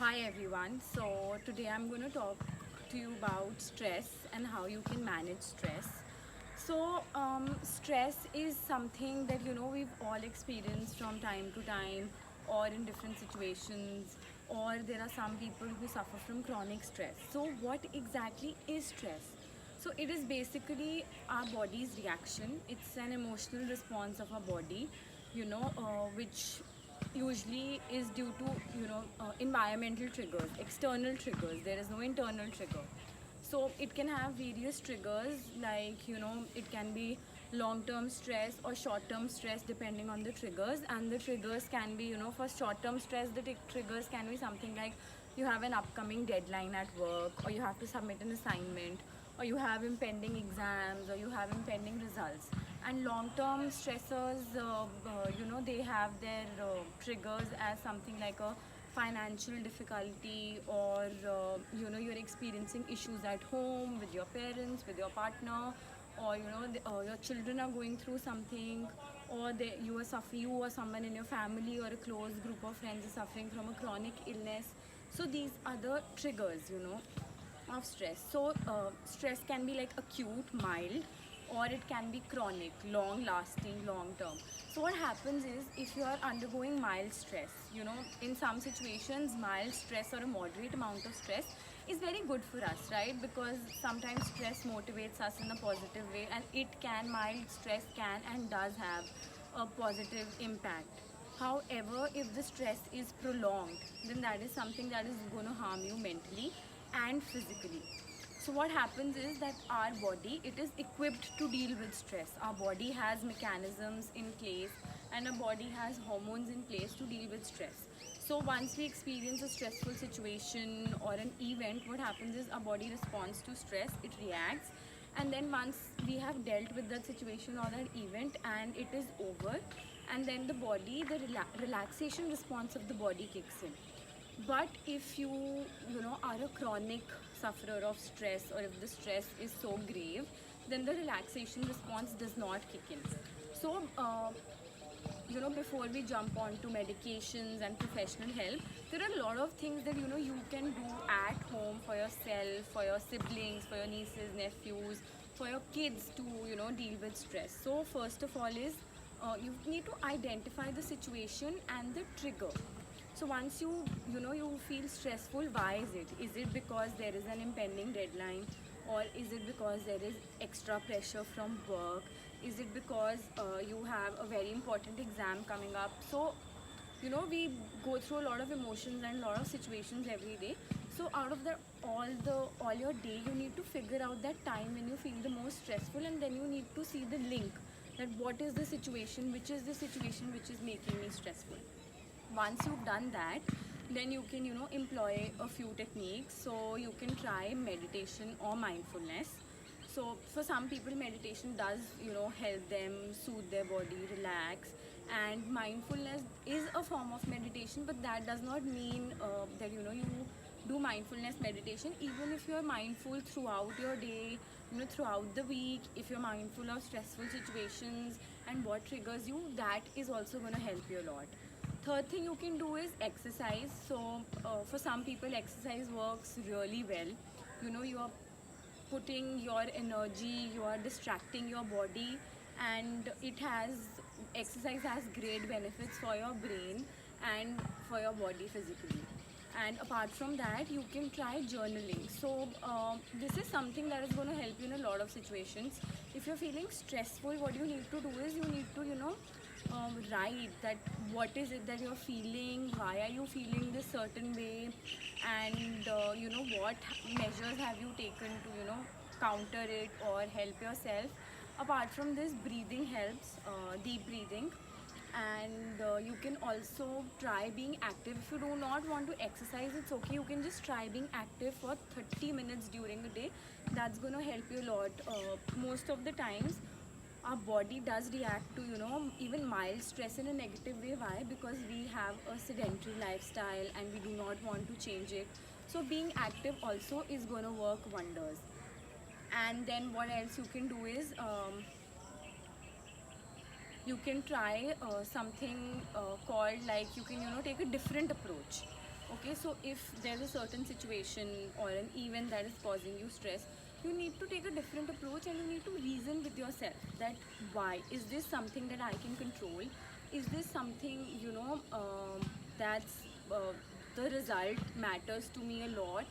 Hi everyone. So today I'm going to talk to you about stress and how you can manage stress. Stress is something that we've all experienced from time to time, or in different situations, or there are some people who suffer from chronic stress. So, what exactly is stress? So, it is basically our body's reaction. It's an emotional response of our body, which usually is due to environmental triggers, external triggers. There is no internal trigger. So it can have various triggers, like it can be long term stress or short term stress depending on the triggers. And the triggers can be, for short term stress, the triggers can be something like you have an upcoming deadline at work, or you have to submit an assignment, or you have impending exams, or you have impending results. And long term stressors, they have their triggers as something like a financial difficulty, or you're experiencing issues at home with your parents, with your partner, or your children are going through something, or you or someone in your family or a close group of friends is suffering from a chronic illness. So these are the triggers, of stress. So stress can be like acute, mild, or it can be chronic, long lasting, long term. So what happens is, if you are undergoing mild stress, in some situations mild stress or a moderate amount of stress is very good for us, right? Because sometimes stress motivates us in a positive way, and mild stress can and does have a positive impact. However, if the stress is prolonged, then that is something that is going to harm you mentally and physically. So what happens is that our body, it is equipped to deal with stress. Our body has mechanisms in place, and our body has hormones in place to deal with stress. So once we experience a stressful situation or an event, what happens is our body responds to stress, it reacts, and then once we have dealt with that situation or that event and it is over, and then the relaxation response of the body kicks in. But if you are a chronic sufferer of stress, or if the stress is so grave, then the relaxation response does not kick in. So before we jump on to medications and professional help, there are a lot of things that you can do at home for yourself, for your siblings, for your nieces, nephews, for your kids to deal with stress. So first of all is, you need to identify the situation and the trigger. So once you feel stressful, why is it? Is it because there is an impending deadline, or is it because there is extra pressure from work? Is it because you have a very important exam coming up? So we go through a lot of emotions and a lot of situations every day. So out of all your day, you need to figure out that time when you feel the most stressful, and then you need to see the link, that what is the situation, which is the situation which is making me stressful. Once you've done that, then you can employ a few techniques. So you can try meditation or mindfulness. So for some people, meditation does help them soothe their body, relax. And mindfulness is a form of meditation, but that does not mean that you do mindfulness meditation. Even if you're mindful throughout your day, throughout the week, if you're mindful of stressful situations and what triggers you, that is also going to help you a lot. Third thing you can do is exercise. So for some people, exercise works really well. You are putting your energy, you are distracting your body, and exercise has great benefits for your brain and for your body physically. And apart from that, you can try journaling. So this is something that is going to help you in a lot of situations. If you're feeling stressful, what you need to do is, you need to write that what is it that you're feeling, why are you feeling this certain way, and what measures have you taken to counter it or help yourself. Apart from this, breathing helps, deep breathing. And you can also try being active. If you do not want to exercise, it's okay, you can just try being active for 30 minutes during the day. That's going to help you a lot. Most of the times our body does react to even mild stress in a negative way. Why? Because we have a sedentary lifestyle and we do not want to change it. So being active also is going to work wonders. And then what else you can do is, you can try something called, like, you can take a different approach. Okay, so if there's a certain situation or an event that is causing you stress, you need to take a different approach and you need to reason with yourself that why is this something that I can control, is this something that's the result matters to me a lot,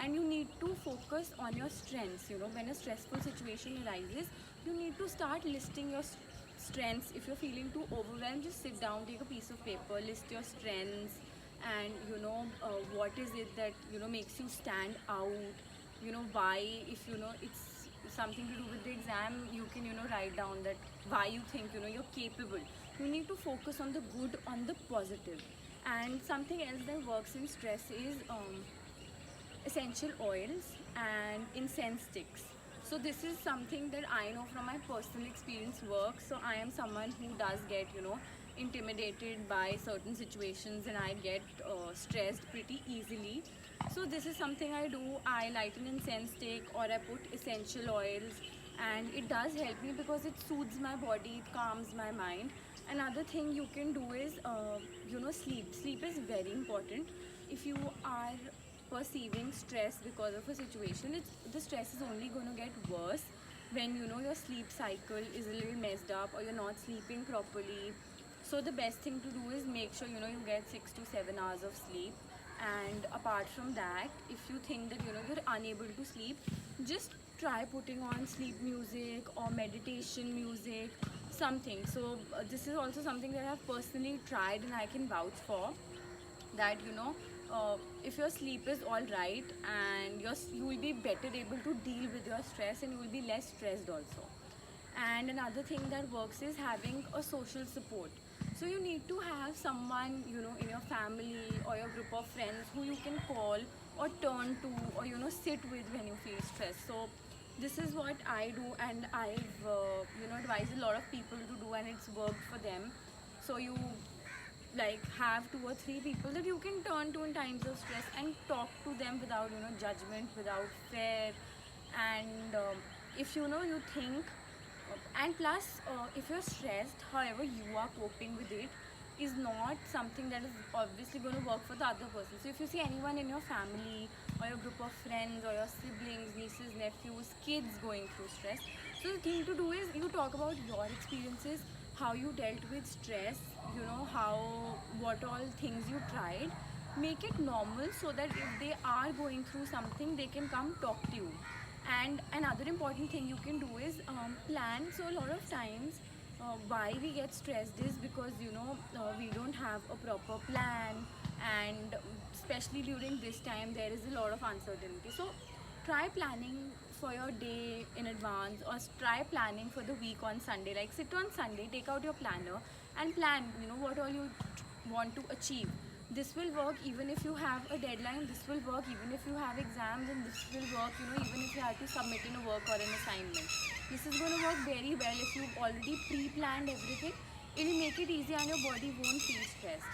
and you need to focus on your strengths. When a stressful situation arises, you need to start listing your strengths. If you're feeling too overwhelmed, just sit down, take a piece of paper, list your strengths, and what is it that makes you stand out. Why, if it's something to do with the exam, you can write down that why you think you're capable. You need to focus on the good, on the positive. And something else that works in stress is essential oils and incense sticks. So this is something that I know from my personal experience works. So I am someone who does get intimidated by certain situations, and I get stressed pretty easily. So this is something I do. I light an incense stick or I put essential oils, and it does help me because it soothes my body, it calms my mind. Another thing you can do is sleep is very important. If you are perceiving stress because of a situation, the stress is only going to get worse when your sleep cycle is a little messed up or you're not sleeping properly. So the best thing to do is make sure you get 6 to 7 hours of sleep. And apart from that, if you think that you're unable to sleep, just try putting on sleep music or meditation music, something. So this is also something that I've personally tried and I can vouch for, that if your sleep is all right, and you will be better able to deal with your stress, and you will be less stressed also. And another thing that works is having a social support. So you need to have someone in your family or your group of friends who you can call or turn to, or sit with when you feel stressed. So this is what I do, and I've advised a lot of people to do, and it's worked for them. So you like have 2 or 3 people that you can turn to in times of stress and talk to them without judgment, without fear. And if you think and plus if you're stressed, however you are coping with it is not something that is obviously going to work for the other person. So if you see anyone in your family or your group of friends or your siblings, nieces, nephews, kids going through stress, so the thing to do is you talk about your experiences, how you dealt with stress, how, what all things you tried. Make it normal so that if they are going through something, they can come talk to you. And another important thing you can do is plan. So a lot of times why we get stressed is because we don't have a proper plan, and especially during this time there is a lot of uncertainty. So try planning for your day in advance, or try planning for the week on Sunday. Like sit on Sunday, take out your planner and plan what all you want to achieve. This will work even if you have a deadline, this will work even if you have exams, and this will work even if you have to submit in a work or an assignment. This is going to work very well if you've already pre-planned everything. It will make it easy and your body won't feel stressed.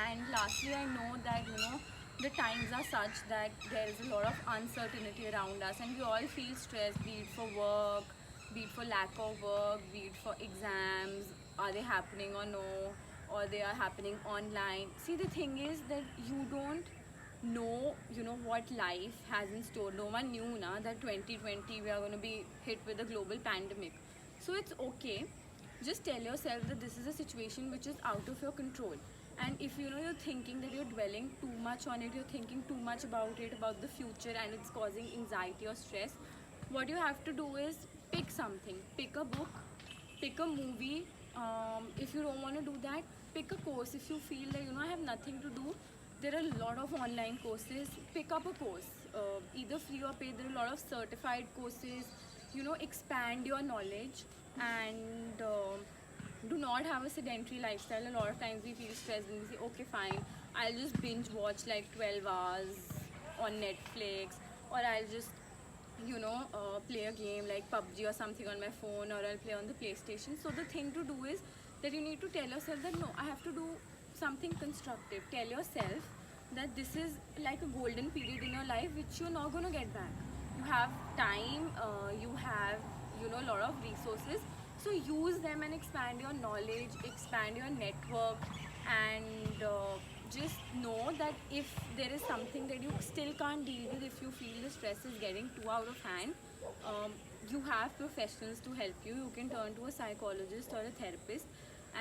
And lastly, I know that the times are such that there is a lot of uncertainty around us, and we all feel stressed, be it for work, be it for lack of work, be it for exams, are they happening or no, or they are happening online. See, the thing is that you don't know what life has in store. No one knew that 2020 we are going to be hit with a global pandemic. So it's okay, just tell yourself that this is a situation which is out of your control. And if you're thinking that you're dwelling too much on it, you're thinking too much about it, about the future, and it's causing anxiety or stress, what you have to do is pick something. Pick a book, pick a movie. If you don't want to do that, pick a course. If you feel that I have nothing to do, there are a lot of online courses. Pick up a course, either free or paid. There are a lot of certified courses. Expand your knowledge. And do not have a sedentary lifestyle. A lot of times we feel stressed and we say, okay, fine, I'll just binge watch like 12 hours on Netflix, or I'll just play a game like PUBG or something on my phone, or I'll play on the PlayStation. So the thing to do is that you need to tell yourself that no, I have to do something constructive. Tell yourself that this is like a golden period in your life which you're not going to get back. You have time, you have a lot of resources, so use them and expand your knowledge, expand your network. And just know that if there is something that you still can't deal with, if you feel the stress is getting too out of hand, you have professionals to help you. You can turn to a psychologist or a therapist,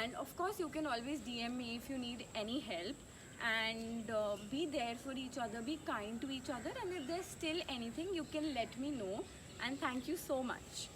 and of course you can always DM me if you need any help. And be there for each other, be kind to each other, and if there's still anything, you can let me know. And thank you so much.